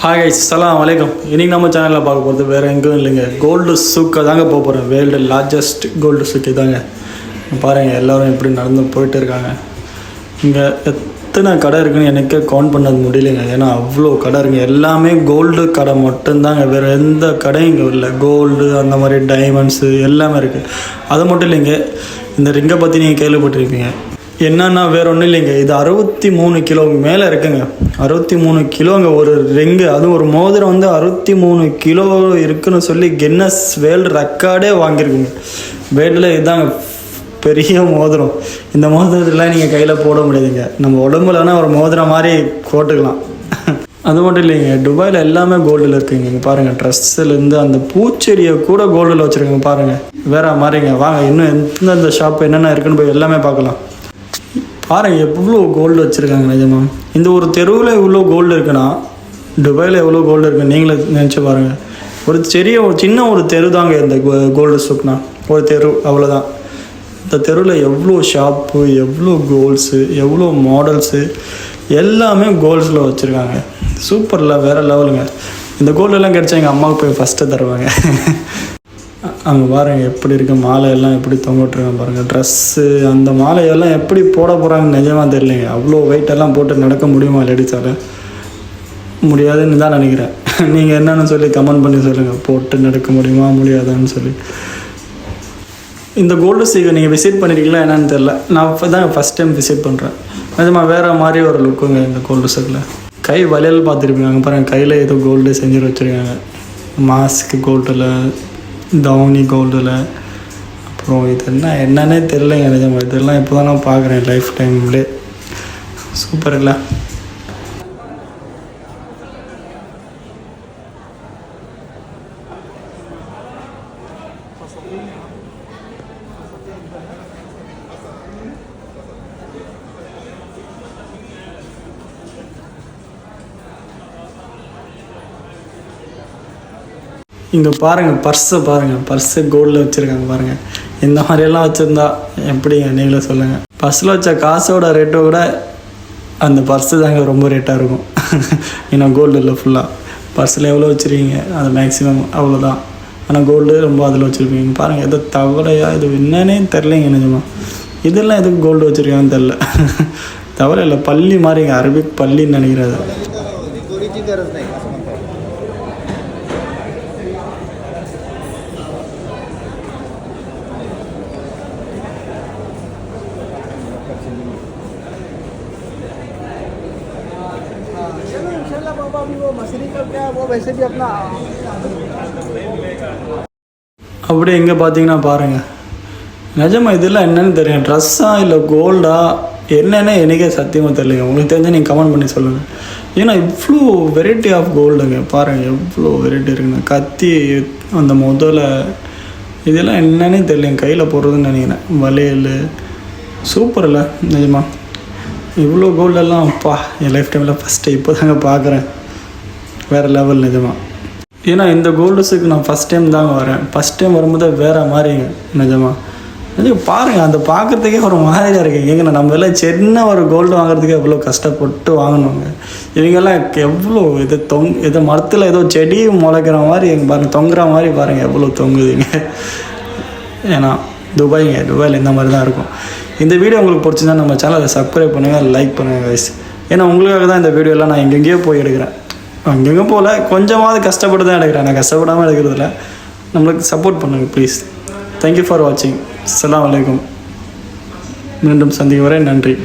Hi guys, அஸ்ஸலாமு அலைக்கும். இன்றைக்கி நம்ம சேனலில் பார்க்க போகிறது வேறு எங்கேயும் இல்லைங்க, கோல்டு சூக்கை தாங்க போக போகிறேன். வேர்ல்டு லார்ஜஸ்ட் கோல்டு சூக்கு தாங்க. பாருங்கள் எல்லோரும் எப்படி நடந்து போயிட்டு இருக்காங்க. இங்கே எத்தனை கடை இருக்குதுன்னு எனக்கே கவுண்ட் பண்ணது முடியலைங்க. ஏன்னா அவ்வளோ கடை இருக்குங்க. எல்லாமே கோல்டு கடை மட்டும்தாங்க, வேறு எந்த கடையும் இங்கே இல்லை. கோல்டு அந்த மாதிரி டைமண்ட்ஸு எல்லாமே இருக்குது. அது மட்டும் இல்லைங்க, இந்த ரிங்கை பற்றி நீங்கள் கேள்விப்பட்டிருப்பீங்க. என்னன்னா வேறு ஒன்றும் இல்லைங்க, இது 63 கிலோ மேலே இருக்குங்க. 63 கிலோங்க ஒரு ரிங்கு. அதுவும் ஒரு மோதிரம் வந்து 63 கிலோ இருக்குன்னு சொல்லி கின்னஸ் வேர்ல்டு ரெக்கார்டே வாங்கியிருக்குங்க. வேர்ல்டில் இதுதாங்க பெரிய மோதிரம். இந்த மோதிரத்தில் நீங்கள் கையில் போட முடியாதுங்க. நம்ம உடம்புலனா ஒரு மோதிரம் மாதிரி போட்டுக்கலாம். அது மட்டும் இல்லைங்க, துபாயில் எல்லாமே கோல்டில் இருக்குங்க. இங்கே பாருங்கள், ட்ரெஸ்ஸுலேருந்து அந்த பூச்செடியை கூட கோல்டில் வச்சுருக்காங்க. பாருங்கள் வேறு மாதிரிங்க. வாங்க இன்னும் எந்தெந்த ஷாப் என்னென்ன இருக்குன்னு போய் எல்லாமே பார்க்கலாம். பாருங்கள் எவ்வளோ கோல்டு வச்சுருக்காங்க. நிஜமா இந்த ஒரு தெருவில் இவ்வளோ கோல்டு இருக்குன்னா துபாயில் எவ்வளோ கோல்டு இருக்குது நீங்களே நினச்சி பாருங்கள். ஒரு சின்ன ஒரு தெரு தாங்க இந்த கோல்டு சூக்னா. ஒரு தெரு அவ்வளோதான். இந்த தெருவில் எவ்வளோ ஷாப்பு, எவ்வளோ கோல்ட்ஸு, எவ்வளோ மாடல்ஸு எல்லாமே கோல்ட்ஸில் வச்சுருக்காங்க. சூப்பரில் வேறு லெவலுங்க. இந்த கோல்டெல்லாம் கிடச்சா எங்கள் அம்மாவுக்கு போய் ஃபஸ்ட்டு தருவாங்க. அங்கே பாருங்கள் எப்படி இருக்குது, மாலையெல்லாம் எப்படி தொங்கிட்டுருக்காங்க பாருங்கள். ட்ரெஸ்ஸு அந்த மாலையெல்லாம் எப்படி போட போகிறாங்கன்னு நிஜமாக தெரியலைங்க. அவ்வளோ வெயிட்டெல்லாம் போட்டு நடக்க முடியுமா லேடிஸால்? முடியாதுன்னு தான் நினைக்கிறேன். நீங்கள் என்னென்னு சொல்லி கமெண்ட் பண்ணி சொல்லுங்கள், போட்டு நடக்க முடியுமா முடியாதான்னு சொல்லி. இந்த கோல்டு சீக்கை நீங்கள் விசிட் பண்ணியிருக்கீங்களா என்னன்னு தெரில. நான் இப்போ தான் ஃபஸ்ட் டைம் விசிட் பண்ணுறேன். நிஜமாக வேறு மாதிரி ஒரு லுக்குங்க இந்த கோல்டு சீக்கில். கை வளையல் பார்த்துருப்பீங்க. அங்கே பாருங்கள் கையில் ஏதோ கோல்டு செஞ்சு வச்சுருக்காங்க. மாஸ்க்கு கோல்டில், தவுனி கோல்டில், அப்புறம் இது என்னன்னே தெரிலங்க. நிஜமாக இதெல்லாம் இப்போ தான் நான் பார்க்குறேன் லைஃப் டைம்லே. சூப்பர் இல்லை? இங்கே பாருங்கள் பர்ஸை பாருங்கள். பர்ஸு கோல்டில் வச்சுருக்காங்க பாருங்கள். இந்த மாதிரியெல்லாம் வச்சுருந்தா எப்படிங்க நீங்களே சொல்லுங்கள். பர்ஸில் வச்ச காசோட ரேட்டை விட அந்த பர்ஸு தாங்க ரொம்ப ரேட்டாக இருக்கும். ஏன்னா கோல்டு இல்லை ஃபுல்லாக. பர்ஸில் எவ்வளோ வச்சுருக்கீங்க அது மேக்ஸிமம் அவ்வளோதான். ஆனால் கோல்டு ரொம்ப அதில் வச்சுருப்பீங்க. பாருங்கள் எதோ தவளையா இது என்னன்னே தெரிலைங்க. நிஜமாக இதெல்லாம் எதுக்கு கோல்டு வச்சுருக்காங்கன்னு தெரில. தவளை இல்லை, பள்ளி மாதிரிங்க. அரபிக் பள்ளின்னு நினைக்கிறது. அப்படி எங்கே பார்த்தீங்கன்னா பாருங்கள், நிஜமாக இதெல்லாம் என்னென்னு தெரியும். ட்ரெஸ்ஸா இல்லை கோல்டா என்னென்ன எனக்கே சத்தியமாக தெரியலைங்க. உங்களுக்கு தெரிஞ்சு நீங்கள் கமெண்ட் பண்ணி சொல்லுங்கள். ஏன்னா இவ்வளோ வெரைட்டி ஆஃப் கோல்டுங்க. பாருங்கள் எவ்வளோ வெரைட்டி இருக்குங்க. கத்தி, அந்த முதல்ல இதெல்லாம் என்னன்னே தெரியலைங்க. கையில் போடுறதுன்னு நினைக்கிறேன். வளையல் சூப்பர் இல்லை? நிஜமாக இவ்வளோ கோல்டெல்லாம் அப்பா என் லைஃப் டைமில் ஃபஸ்ட்டு இப்போ தாங்க பார்க்குறேன். வேறு லெவல் நிஜமாக. ஏன்னா இந்த கோல்டுஸுக்கு நான் ஃபஸ்ட் டைம் தாங்க வரேன். ஃபஸ்ட் டைம் வரும்போது வேறு மாதிரிங்க. நிஜமாக பாருங்கள், அந்த பார்க்குறதுக்கே ஒரு மாதிரியாக இருக்குங்க. ஏங்க நம்ம எல்லாம் சின்ன ஒரு கோல்டு வாங்குறதுக்கு எவ்வளோ கஷ்டப்பட்டு வாங்கணுங்க. இவங்கெல்லாம் எவ்வளோ இது மரத்தில் ஏதோ செடி முளைக்கிற மாதிரி எங்கள் பாருங்கள் தொங்குற மாதிரி பாருங்கள் எவ்வளோ தொங்குதுங்க. ஏன்னா துபாயில் இந்த மாதிரி தான் இருக்கும். இந்த வீடியோ உங்களுக்கு பிடிச்சிருந்தா நம்ம சேனலை சப்ஸ்கிரைப் பண்ணுங்கள், லைக் பண்ணுங்கள் கைஸ். ஏன்னா உங்களுக்காக தான் இந்த வீடியோலாம் நான் எங்கெங்கேயோ போய் எடுக்கிறேன். அங்கெங்கே போகல, கொஞ்சமாவது கஷ்டப்பட்டு தான் எடுக்கிறேன். நான் கஷ்டப்படாமல் எடுக்கிறதில்ல. நம்மளுக்கு சப்போர்ட் பண்ணுங்கள் ப்ளீஸ். தேங்க்யூ ஃபார் வாட்சிங். அஸ்ஸலாமு அலைக்கும். மீண்டும் சந்திக்கும் வரை நன்றி.